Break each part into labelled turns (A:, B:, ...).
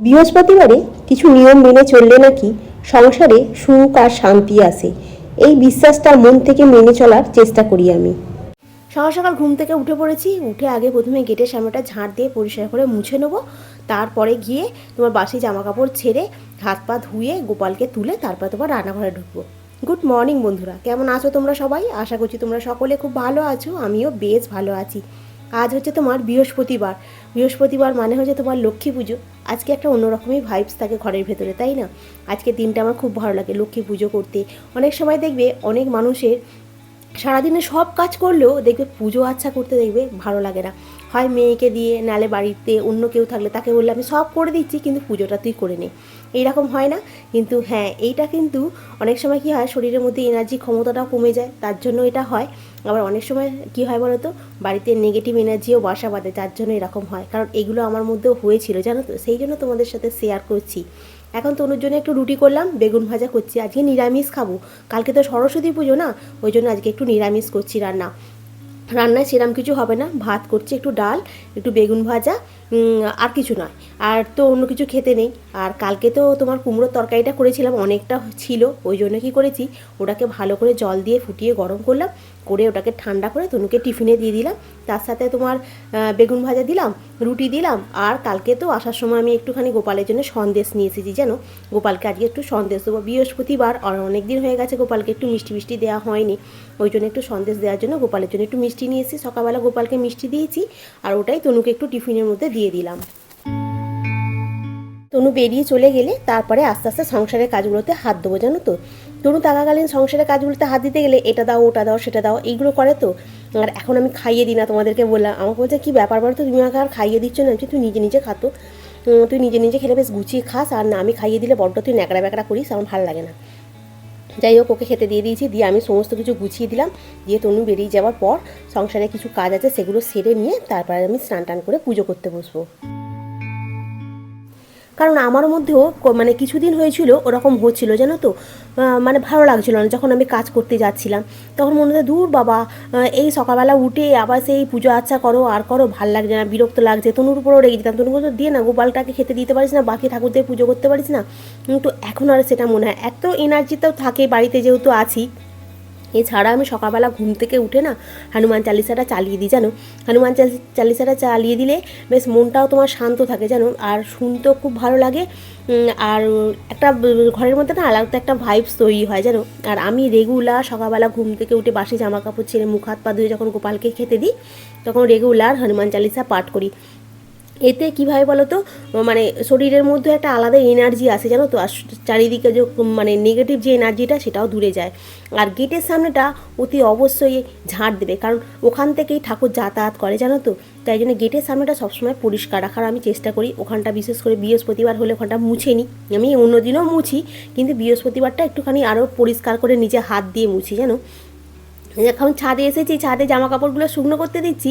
A: বৃহস্পতিবারে কিছু নিয়ম মেনে চললে নাকি সংসারে সুখ আর শান্তি আসে। এই বিশ্বাসটা মন থেকে মেনে চলার চেষ্টা করি আমি। সকাল সকাল ঘুম থেকে উঠে পড়েছি। উঠে আগে প্রথমে গেটের সামনেটা ঝাঁট দিয়ে পরিষ্কার করে মুছে নেবো। তারপরে গিয়ে তোমার বাসি জামা কাপড় ছেড়ে হাত পা ধুয়ে গোপালকে তুলে তারপর তোমার রান্নাঘরে ঢুকবো। গুড মর্নিং বন্ধুরা, কেমন আছো তোমরা সবাই? আশা করছি তোমরা সকলে খুব ভালো আছো, আমিও বেশ ভালো আছি। আজ হচ্ছে তোমার বৃহস্পতিবার। বৃহস্পতিবার মানে হচ্ছে তোমার লক্ষ্মী পুজো। আজকে একটা অন্যরকমই ভাইবস থাকে ঘরের ভেতরে, তাই না? আজকে দিনটা আমার খুব ভালো লাগে লক্ষ্মী পুজো করতে। অনেক সময় দেখবে অনেক মানুষের সারাদিনে সব কাজ করলেও দেখবে পুজো আচ্ছা করতে দেখবে ভালো লাগে না। হয় মেয়েকে দিয়ে, নালে বাড়িতে অন্য কেউ থাকলে তাকে বললে আমি সব করে দিচ্ছি কিন্তু পুজোটা তুই করে নে, এইরকম হয় না? কিন্তু হ্যাঁ, এইটা কিন্তু অনেক সময় কী হয়, শরীরের মধ্যে এনার্জি ক্ষমতাটাও কমে যায়, তার জন্য এটা হয়। আবার অনেক সময় কী হয় বলো তো, বাড়িতে নেগেটিভ এনার্জিও বাসা বাঁধে, যার জন্য এরকম হয়। কারণ এগুলো আমার মধ্যেও হয়েছিল জানো তো, সেই জন্য তোমাদের সাথে শেয়ার করছি। এখন তনুর জন্য একটু রুটি করলাম, বেগুন ভাজা করছি। আজকে নিরামিষ খাবো, কালকে তো সরস্বতী পুজো না, ওই জন্য আজকে একটু নিরামিষ করছি। রান্নায় সেরকম কিছু হবে না, ভাত করছি, একটু ডাল, একটু বেগুন ভাজা, আর কিছু নয়। আর তো অন্য কিছু খেতে নেই। আর কালকে তো তোমার কুমড়োর তরকারিটা করেছিলাম, অনেকটা ছিল, ওই জন্য কী করেছি, ওটাকে ভালো করে জল দিয়ে ফুটিয়ে গরম করলাম, করে ওটাকে ঠান্ডা করে তনুকে টিফিনে দিয়ে দিলাম। তার সাথে তোমার বেগুন ভাজা দিলাম, রুটি দিলাম। আর কালকে তো আসার সময় আমি একটুখানি গোপালের জন্য সন্দেশ নিয়ে এসেছি জানো। গোপালকে আজকে একটু সন্দেশ দেবো, বৃহস্পতিবার আর অনেক দিন হয়ে গেছে গোপালকে একটু মিষ্টি মিষ্টি দেওয়া হয়নি, ওই জন্য একটু সন্দেশ দেওয়ার জন্য গোপালের জন্য একটু মিষ্টি নিয়ে এসেছি। সকালবেলা গোপালকে মিষ্টি দিয়েছি, আর ওটাই তনুকে একটু টিফিনের মধ্যে দিয়ে দিলাম। তনু বেরিয়ে চলে গেলে তারপরে আস্তে আস্তে সংসারের কাজগুলোতে হাত দেবো জানো তো। তনু থাকাকালীন সংসারের কাজগুলোতে হাত দিতে গেলে এটা দাও, ওটা দাও, সেটা দাও, এইগুলো করে তো। আর এখন আমি খাইয়ে দিই না, তোমাদেরকে বললাম। আমাকে বলছে কী ব্যাপার বলো তো, তুমি আমাকে আর খাইয়ে দিচ্ছ না? তুই নিজে নিজে খাতো, তুই নিজে নিজে খেলে বেশ গুছিয়ে খাস, আর না আমি খাইয়ে দিলে বড্ড তুই ন্যাকড়া ব্যাকড়া করিস, আমার ভালো লাগে না। যাই হোক, ওকে খেতে দিয়ে দিয়েছি, দিয়ে আমি সমস্ত কিছু গুছিয়ে দিলাম। দিয়ে তনু বেরিয়ে যাওয়ার পর সংসারে কিছু কাজ আছে সেগুলো সেরে নিয়ে তারপরে আমি স্নান টান করে পুজো করতে বসবো। কারণ আমার মধ্যেও মানে কিছুদিন হয়েছিল ওরকম হচ্ছিল জানো তো, মানে ভালো লাগছিল না। যখন আমি কাজ করতে যাচ্ছিলাম তখন মনে হতো দূর বাবা, এই সকালবেলা উঠে আবার সেই পুজো আচ্ছা করো আর করো, ভাল লাগছে না, বিরক্ত লাগছে। তনুর উপরেও রেগে যেতাম, তনু বলতো দিয়ে না, গোপালটাকে খেতে দিতে পারিস না, বাকি ঠাকুরদের পুজো করতে পারিস না। কিন্তু এখন আর সেটা মনে হয়, এত এনার্জিটাও থাকে বাড়িতে যেহেতু আছি। এছাড়া আমি সকালবেলা ঘুম থেকে উঠে না হনুমান চালিসাটা চালিয়ে দিই জানো। হনুমান চালিসাটা চালিয়ে দিলে বেশ মনটাও তোমার শান্ত থাকে জানো, আর শুনতেও খুব ভালো লাগে। আর একটা ঘরের মধ্যে না আলাদা একটা ভাইবস তৈরি হয় জানো। আর আমি রেগুলার সকালবেলা ঘুম থেকে উঠে বাসি জামা কাপড় ছেড়ে মুখ হাত পা ধুয়ে যখন গোপালকে খেতে দিই, তখন রেগুলার হনুমান চালিসা পাঠ করি। এতে কীভাবে বলো তো, মানে শরীরের মধ্যে একটা আলাদা এনার্জি আসে জানো তো, আর চারিদিকে যে মানে নেগেটিভ যে এনার্জিটা সেটাও দূরে যায়। আর গেটের সামনেটা অতি অবশ্যই ঝাঁট দেবে, কারণ ওখান থেকেই ঠাকুর যাতায়াত করে জানো তো। তাই জন্য গেটের সামনেটা সবসময় পরিষ্কার রাখার আমি চেষ্টা করি। ওখানটা বিশেষ করে বৃহস্পতিবার হলে ওখানটা মুছে নিই। আমি অন্য দিনও মুছি, কিন্তু বৃহস্পতিবারটা একটুখানি আরও পরিষ্কার করে নিজে হাত দিয়ে মুছি জানো। এখন ছাদে এসেছি, ছাদে জামা কাপড়গুলো শুকনো করতে দিচ্ছি,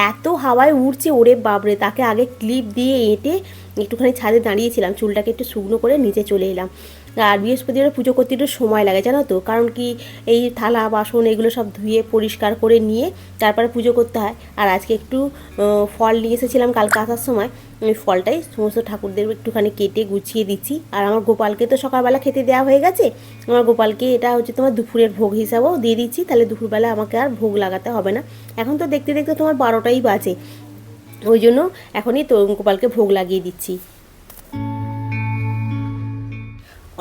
A: এত হাওয়ায় উড়ছে ওরে বাবরে। তাকে আগে ক্লিপ দিয়ে এঁটে একটুখানি ছাদে দাঁড়িয়েছিলাম, চুলটাকে একটু শুকনো করে নিচে চলে এলাম। আর বৃহস্পতিবার পুজো করতে একটু সময় লাগে জানো তো, কারণ কি এই থালা বাসন এগুলো সব ধুয়ে পরিষ্কার করে নিয়ে তারপরে পুজো করতে হয়। আর আজকে একটু ফল নিয়ে এসেছিলাম কালকে আসার সময়, ওই ফলটাই সমস্ত ঠাকুরদের একটুখানি কেটে গুছিয়ে দিচ্ছি। আর আমার গোপালকে তো সকালবেলা খেতে দেওয়া হয়ে গেছে, আমার গোপালকে এটা হচ্ছে তোমার দুপুরের ভোগ হিসাবেও দিয়ে দিচ্ছি, তাহলে দুপুরবেলা আমাকে আর ভোগ লাগাতে হবে না। এখন তো দেখতে দেখতে তোমার 12টাই বাজে, ওই জন্য এখনই তো গোপালকে ভোগ লাগিয়ে দিচ্ছি।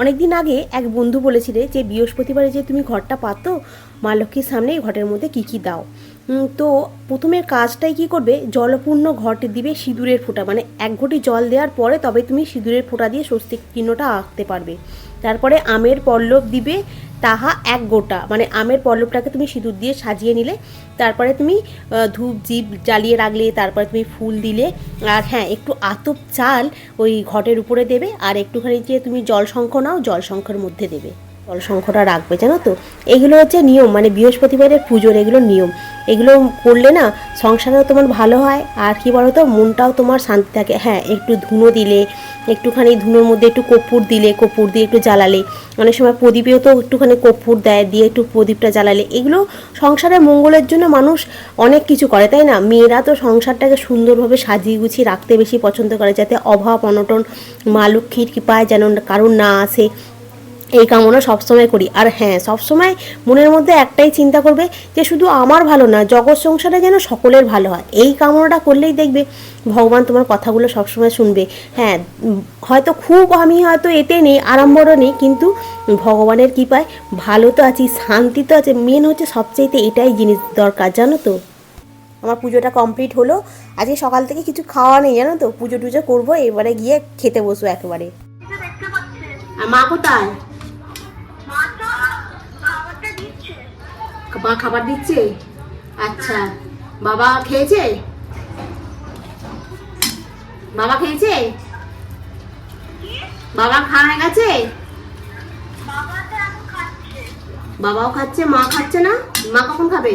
A: অনেক দিন আগে এক বন্ধু বলেছিলে যে বৃহস্পতিবারে যে তুমি ঘরটা পাতো মা লক্ষ্মীর সামনে, ঘটের মধ্যে কী কী দাও। তো প্রথমের কাজটাই কী করবে, জলপূর্ণ ঘটে দিবে সিঁদুরের ফোঁটা, মানে 1 ঘটি জল দেওয়ার পরে তবে তুমি সিঁদুরের ফোঁটা দিয়ে স্বস্তিক চিহ্নটা আঁকতে পারবে। তারপরে আমের পল্লব দিবে, তাহা 1 গোটা, মানে আমের পল্লবটাকে তুমি সিঁদুর দিয়ে সাজিয়ে নিলে। তারপরে তুমি ধূপ জিপ জ্বালিয়ে রাখলে, তারপরে তুমি ফুল দিলে। আর হ্যাঁ, একটু আতপ চাল ওই ঘটের উপরে দেবে, আর একটুখানি যে তুমি জলশঙ্খ নাও, জলশঙ্খের মধ্যে দেবে। জলসংখ্যটা রাখবে, জানো তো। এগুলো হচ্ছে নিয়ম, মানে বৃহস্পতিবারের পুজোর এগুলো নিয়ম। এগুলো করলে না সংসারেও তোমার ভালো হয়, আর কি বলো তো, মনটাও তোমার শান্তি থাকে। হ্যাঁ, একটু ধুনো দিলে, একটুখানি ধুনোর মধ্যে একটু কর্পূর দিলে, কর্পূর দিয়ে একটু জ্বালালে, অনেক সময় প্রদীপেও তো একটুখানি কর্পূর দেয়, দিয়ে একটু প্রদীপটা জ্বালালে, এগুলো সংসারের মঙ্গলের জন্য মানুষ অনেক কিছু করে, তাই না। মেয়েরা তো সংসারটাকে সুন্দরভাবে সাজিয়ে গুছিয়ে রাখতে বেশি পছন্দ করে, যাতে অভাব অনটন মা লক্ষ্মীর কৃপায় যেন কারণ না আসে, এই কামনা সবসময় করি। আর হ্যাঁ, সবসময় মনের মধ্যে একটাই চিন্তা করবে যে শুধু আমার ভালো না, জগৎ সংসারে যেন সকলের ভালো হয়। এই কামনাটা করলেই দেখবে ভগবান তোমার কথাগুলো সবসময় শুনবে। হ্যাঁ, হয়তো খুব আমি হয়তো এতে নেই, আড়ম্বরও নেই, কিন্তু ভগবানের কৃপায় ভালো তো আছি, শান্তি তো আছে। মেন হচ্ছে সবচেয়েতে এটাই জিনিস দরকার, জানো তো। আমার পুজোটা কমপ্লিট হলো। আজকে সকাল থেকে কিছু খাওয়া নেই, জানো তো। পুজো টুজো করবো, এবারে গিয়ে খেতে বসবো একেবারে। আর মা কোথায়? মা খাবার দিচ্ছে। আচ্ছা, বাবা খেয়েছে? বাবা খেয়েছে? বাবা খাওয়া গেছে? বাবাও খাচ্ছে, মা খাচ্ছে না? মা কখন খাবে?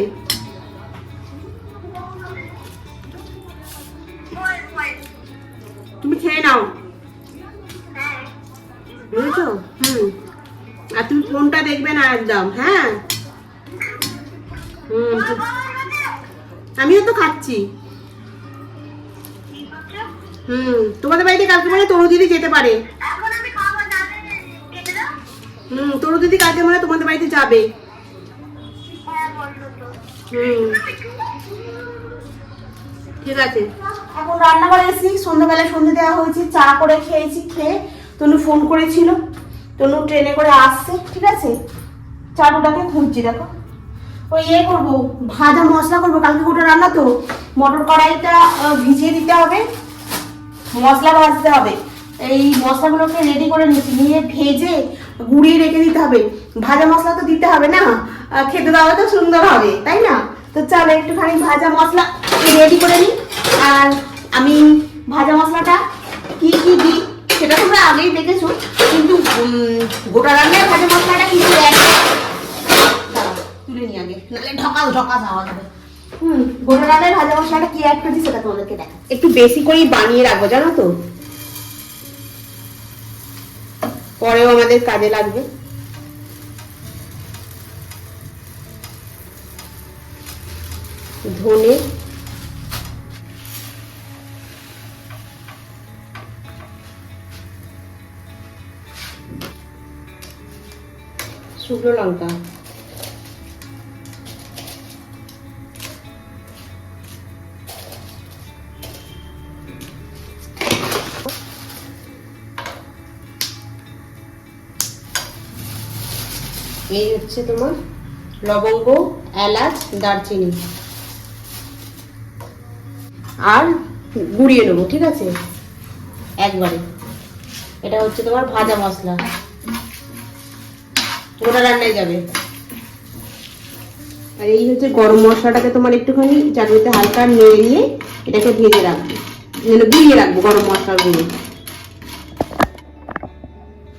A: তুমি খেয়ে নাও, বুঝেছো? আর তুমি ফোনটা দেখবে না একদম, হ্যাঁ। আমিও তো খাচ্ছি। তোমাদের বাড়িতে কালকে মানে তরু দিদি যেতে পারে। তরু দিদি কালকে মানে তোমাদের বাড়িতে যাবে। ঠিক আছে, এখন রান্নাঘরে এসেছি। সন্ধ্যাবেলায় সন্ধ্যে দেওয়া হয়েছে, চা করে খেয়েছি। খেয়ে তনু ফোন করেছিল, তনু ট্রেনে করে আসছে, ঠিক আছে। চাটুটাকে খুঁজছি, দেখো। ওই ইয়ে করবো, ভাজা মশলা করবো, কালকে গোটা রান্না তো। মটর কড়াইটা ভিজিয়ে দিতে হবে, মশলা ভাজতে হবে। এই মশলাগুলোকে রেডি করে নিচ্ছি, নিয়ে ভেজে গুঁড়িয়ে রেখে দিতে হবে। ভাজা মশলা তো দিতে হবে না, খেতে দেওয়া তো সুন্দর হবে, তাই না। তো চলো একটুখানি ভাজা মশলা রেডি করে নিই। আর আমি ভাজা মশলাটা কি কি দিই সেটা তোমরা আগেই দেখেছো, কিন্তু গোটা রান্নায় ভাজা মশলাটা কিন্তু তুলে নিই আগে, নাহলে ঢকাল ঢকাল আওয়াজ হবে। গোটা রান্নায় ভাজা মশলাটা কি অ্যাড করেছি সেটা তোমাদেরকে দেখা। একটু বেশি করেই বানিয়ে রাখবো, জানো তো, পরেও আমাদের কাজে লাগবে। ধনে, শুকনো লঙ্কা, এই হচ্ছে তোমার লবঙ্গ, এলাচ, দারচিনি, আর গুঁড়িয়ে নেবো, ঠিক আছে, একবারে। এটা হচ্ছে তোমার ভাজা মশলা, গোটা রান্নায় যাবে। আর এই হচ্ছে গরম মশলাটাকে তোমার একটুখানি চাটুতে হালকা নেড়ে নিয়ে এটাকে ভেজে রাখবো, গুঁড়িয়ে রাখবো, গরম মশলার গুঁড়ো।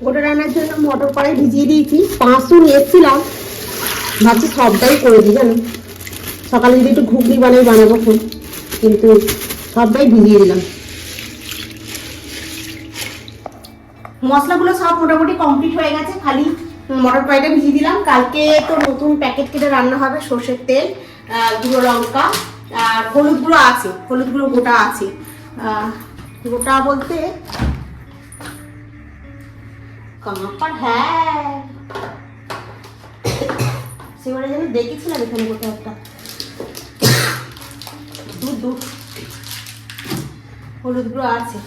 A: গোটা রান্নার জন্য মটর কড়াই ভিজিয়ে দিয়েছি। 500 নিয়ে এসেছিলাম, ভাবছি সবটাই করে দিই, জানো। সকালে যদি একটু ঘুগনি বানাবো খুব, কিন্তু সবটাই ভিজিয়ে দিলাম। মশলাগুলো সব মোটামুটি কমপ্লিট হয়ে গেছে, খালি মটর কড়াইটা ভিজিয়ে দিলাম। কালকে তো নতুন প্যাকেট কেটে রান্না হবে, সর্ষের তেল, গুঁড়ো লঙ্কা আর হলুদ গুঁড়ো আছে, হলুদ গুঁড়ো গোটা আছে। গোটা বলতে হ্যাঁ, সেবারে যেন দেখেছিলাম এখানে কোথাও একটা। দুধ হলুদ গুঁড়ো আছে,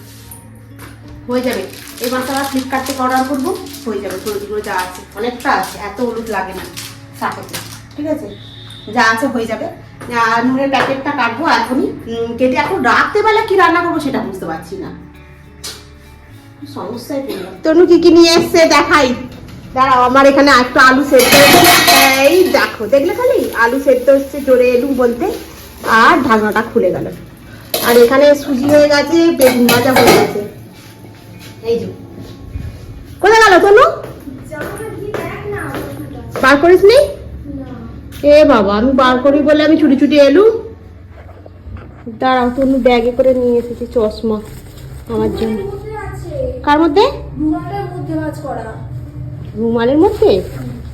A: হয়ে যাবে। এই মাসে আবার ফ্লিপকার্ট থেকে অর্ডার করবো, হয়ে যাবে। হলুদ গুঁড়ো যা আছে, অনেকটা আছে, এত হলুদ লাগে না সাথে, ঠিক আছে। যা আছে হয়ে যাবে। আর নুনের প্যাকেটটা কাটবো এখনই, কেটে এখন রাত্রেবেলা কি রান্না করবো সেটা বুঝতে পারছি না, সমস্যায় পড়লাম। তনু কি কি নিয়ে এসছে দেখাই, দাঁড়াও। আমার এখানে একটু আলু সেদ্ধ, এই দেখো, দেখলে খালি আলু সেদ্ধ হচ্ছে, জোরে এলুম বলতে, আর ঢাকনাটা খুলে গেল। আর এখানে সুজি হয়ে গেছে, বেগুন ভাজা হয়ে গেছে। এই যে কোথায় গেল তনু? বার করিস নি? এ বাবা, আমি বার করি বলে আমি ছুটি ছুটি এলু। দাঁড়াও, তুমি ব্যাগে করে নিয়ে এসেছি চশমা আমার জন্য। কার মধ্যে? রুমালের মধ্যে?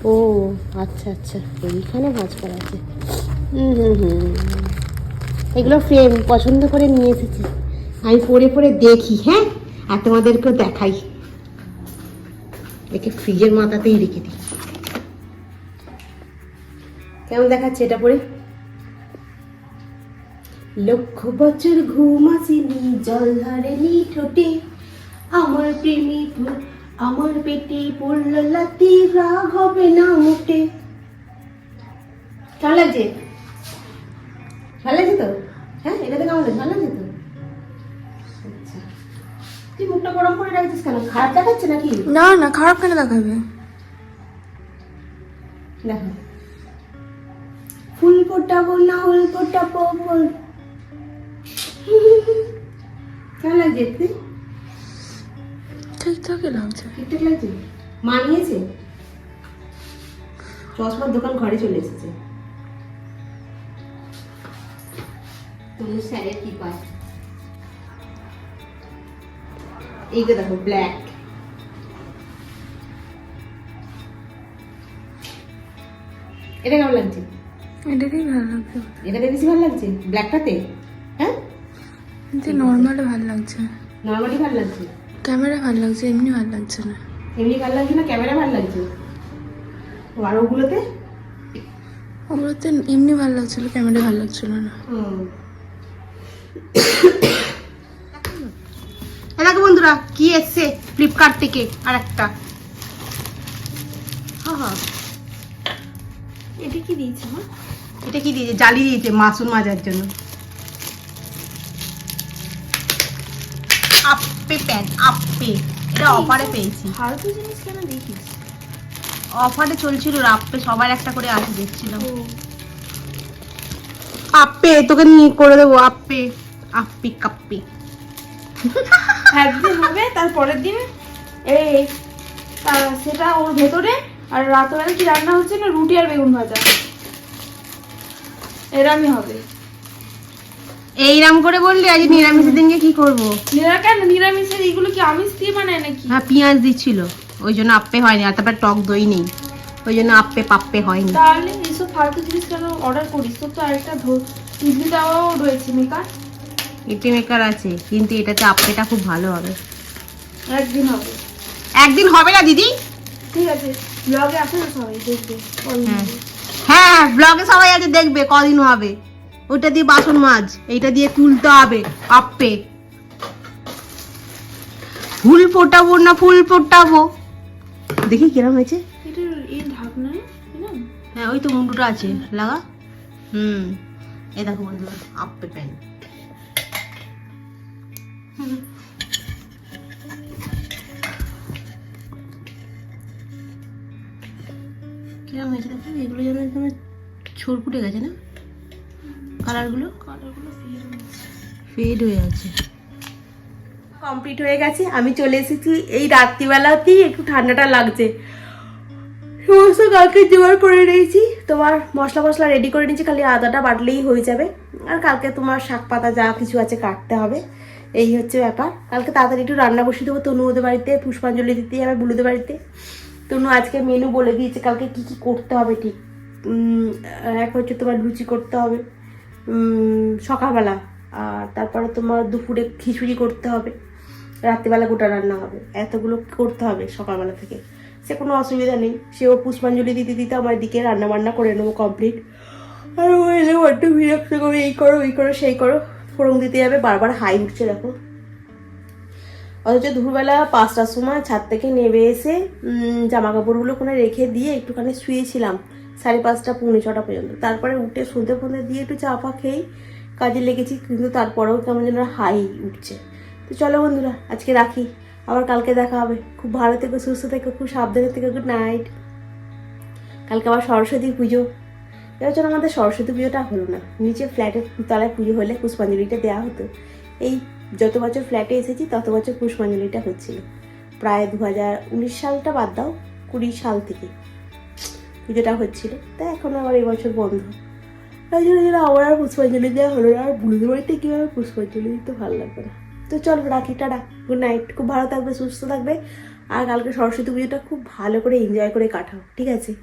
A: ও আচ্ছা আচ্ছা, এইখানে ভাঁজ করা আছে। এগুলো ফ্রেম পছন্দ করে নিয়ে এসেছি, আমি পরে পরে দেখি, হ্যাঁ, আর তোমাদেরকেও দেখাই। একে ফ্রিজের মাথাতেই রেখে দিই। কেমন দেখাচ্ছে এটা পরে? লক্ষ বছর ঘুম আসেনি, জল ধরেনি ঠোঁটে, আমার প্রেমী ফুল আমার পেটে পড়ল লাতি, রাগ হবে না মোটে। কেমন লাগছে? ভালো লাগছে তো? হ্যাঁ, এটাতে কেমন লাগছে? ভালো লাগছে তো? আচ্ছা, তুই মুখটা গরম করে রাখছিস কেন? খারাপ দেখাচ্ছে নাকি?
B: না না, খারাপ কেন দেখাবে?
A: দেখো, ফুল ফোটাবো না ফুল ফোটাবো ফুল। কেমন লাগছে দেখতে?
B: ঠিকঠাকই লাগছে।
A: ঠিকঠাক লাগছে? মানিয়েছে? চশমার দোকান ঘরে চলে এসেছে। তুমি স্যারের কি পায়? এইটা দেখো, ব্ল্যাক। এটা কেমন লাগছে?
B: এটাতেই ভালো লাগছে।
A: এটাতে বেশি ভালো লাগছে ব্ল্যাকটাতে? হ্যাঁ,
B: নর্মালে ভালো লাগছে।
A: নর্মালি ভালো লাগছে?
B: ক্যামেরা ভালো লাগছে, এমনি ভালো লাগছে না।
A: এমনি ভালো লাগছে না, ক্যামেরা ভালো লাগছে? আর ওগুলোতে?
B: ওগুলোতে এমনি ভালো লাগছিল, ক্যামেরা ভালো লাগছিল না।
A: দেখো বন্ধুরা, কি এসছে ফ্লিপকার্ট থেকে আর একটা।
B: এটা কি দিয়েছে মা?
A: এটা কি দিয়েছে? জালি দিয়েছে মাসুর মাজার জন্য। আপে প্যান, আপে। এটা অফারে পেয়েছি।
B: ফালতু জিনিস কেন দেখিস?
A: অফারে চলছিল, আপে সবার একটা করে আছে দেখছিলাম। আপে তোকে নিয়ে করে দেবো, আপে আপি কাপ্পি।
B: একদিন হবে, তারপরের দিন এই সেটা ওর ভেতরে, আর রাতবেলা কি রান্না হচ্ছে না, রুটি আর বেগুন ভাজা, এরামই হবে।
A: এইরাম করে বললি, আজ নিরামিষের দিনকে কি করবো?
B: কেন নিরামিষের এইগুলো কি আমিষ দিয়ে বানায় নাকি?
A: হ্যাঁ, পেঁয়াজ দিচ্ছিল, ওই জন্য আপ্পে হয়নি। আর তারপর টক দই নেই, ওই জন্য আপ্পে পাপ্পে হয়নি।
B: তাহলে এইসব ফালতু জিনিস কেন অর্ডার করিস? তোর তো আরেকটা ইডলি তাওয়াও রয়েছে মেকার।
A: ইডলি মেকার আছে, কিন্তু এটাতে আপ্পেটা খুব ভালো হবে।
B: একদিন হবে।
A: একদিন হবে না দিদি।
B: ঠিক আছে, ব্লগে আসে না সবাই দেখবে।
A: হ্যাঁ, ব্লগে সবাই আছে দেখবে কদিন হবে। ওইটা দিয়ে বাসন মাজ, এইটা দিয়ে তুলতে হবে আপ্পে। ফুল ফোটাবো না ফুল ফোটাবো, দেখি কিরম হয়েছে।
B: এটার এই ঢাকনা না?
A: হ্যাঁ, ওই তো মুন্ডুটা আছে, লাগা। এই দেখো বন্ধুরা, আপ্পে প্যান। কিরম হয়েছে দেখো, এগুলো যেন একদম ছড়কুটে গেছে না, কালারগুলো ফেড হয়ে আছে। কমপ্লিট হয়ে গেছে, আমি চলে এসেছি। এই রাত্রিবেলাতেই একটু ঠান্ডাটা লাগছে। সমস্ত কালকে জোগাড় করে নিয়েছি, তোমার মশলা রেডি করে নিয়েছি, খালি আদাটা বাটলেই হয়ে যাবে। আর কালকে তোমার শাক পাতা যা কিছু আছে কাটতে হবে, এই হচ্ছে ব্যাপার। কালকে তাড়াতাড়ি একটু রান্না বসিয়ে দেবো। তনু ওদের বাড়িতে পুষ্পাঞ্জলি দিতে যাবে, বুলুদের বাড়িতে। তনু আজকে মেনু বলে দিয়েছে কালকে কি কি করতে হবে। ঠিক এক হচ্ছে তোমার লুচি করতে হবে সকালবেলা, আর তারপরে তোমার দুপুরে খিচুড়ি করতে হবে, রাত্রিবেলা গোটা রান্না হবে। এতগুলো করতে হবে সকালবেলা থেকে, সে কোনো অসুবিধা নেই। সেও পুষ্পাঞ্জলি দিতে দিতে আমার দিকে রান্না বান্না করে নেবো কমপ্লিট। আর ও এলে বড্ড বিরক্ত করবে, এই করো ওই করো সেই করো, ফোড়ন দিতে যাবে, বারবার হাই উঠছে দেখো। অথচ দুপুরবেলা 5টার সময় ছাদ থেকে নেমে এসে জামা কাপড়গুলো ওখানে রেখে দিয়ে একটুখানি শুয়েছিলাম 5:30 পৌনে 6টা পর্যন্ত। তারপরে উঠে সন্ধে ফন্ধে দিয়ে একটু চা ফা খেয়েই কাজে লেগেছি, কিন্তু তারপরেও কেমন যেন হাই উঠছে। তো চলো বন্ধুরা, আজকে রাখি, আবার কালকে দেখা হবে। খুব ভালো থেকো, সুস্থ থেকো, খুব সাবধানে থেকো। Good night. কালকে আবার সরস্বতী পুজো। এবছর আমাদের সরস্বতী পুজোটা হলো না, নিচে ফ্ল্যাটের তলায় পুজো হলে পুষ্পাঞ্জলিটা দেওয়া হতো। এই যত বছর ফ্ল্যাটে এসেছি তত বছর পুষ্পাঞ্জলিটা হচ্ছিল, প্রায় 2019 সালটা বাদ দাও, 20 সাল থেকে। পুজোটা হচ্ছিল, তাই এখন আবার এই বছর বন্ধ। তাই জন্য আমার আর পুষ্পাঞ্জলি দেওয়া হলো না। আর বুড়িদের বাড়িতে কীভাবে পুষ্পাঞ্জলি দিতে ভালো লাগবে না। তো চলো রাখি, টাটা, গুড নাইট। খুব ভালো থাকবে, সুস্থ থাকবে, আর কালকে সরস্বতী পুজোটা খুব ভালো করে এনজয় করে কাটাও, ঠিক আছে?